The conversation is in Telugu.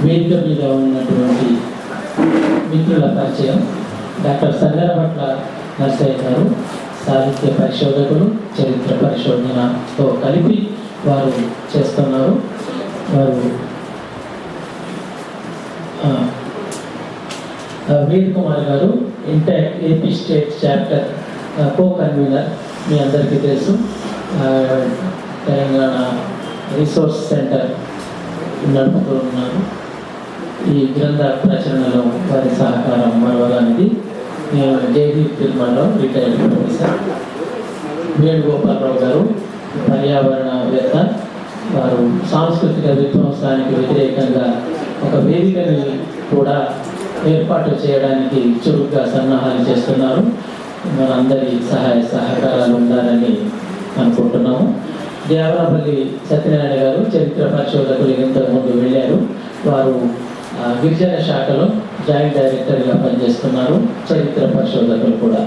వేదిక మీద ఉన్నటువంటి మిత్రుల పరిచయం. డాక్టర్ సంగరపట్ల నర్సయ్య గారు సాహిత్య పరిశోధకులు, చరిత్ర పరిశోధనతో కలిపి వారు చేస్తున్నారు. వారు Veer Kumar garu INTACH AP state chapter co convener, మీ అందరికీ తెలుసు. తెలంగాణ రిసోర్స్ సెంటర్ నడుపుతూ ఉన్నారు. ఈ గ్రంథ ప్రచురణలో వారి సహకారం మరవగానిది. నేను జేబీ తిరుమలరావు, రిటైర్డ్ ప్రొఫెసర్. వేణుగోపాలరావు గారు పర్యావరణవేత్త. వారు సాంస్కృతిక విధ్వంసానికి వ్యతిరేకంగా ఒక వేదికని కూడా ఏర్పాటు చేయడానికి చురుగ్గా సన్నాహాలు చేస్తున్నారు. మనందరి సహాయ సహకారాలు ఉండాలని అనుకుంటున్నాము. దేవరాపల్లి సత్యనారాయణ గారు చరిత్ర పరిశోధకులు ఇంతకుముందు వెళ్ళారు. వారు గిరిజన శాఖలో జాయింట్ డైరెక్టర్గా పనిచేస్తున్నారు. చరిత్ర పరిశోధకులు కూడా.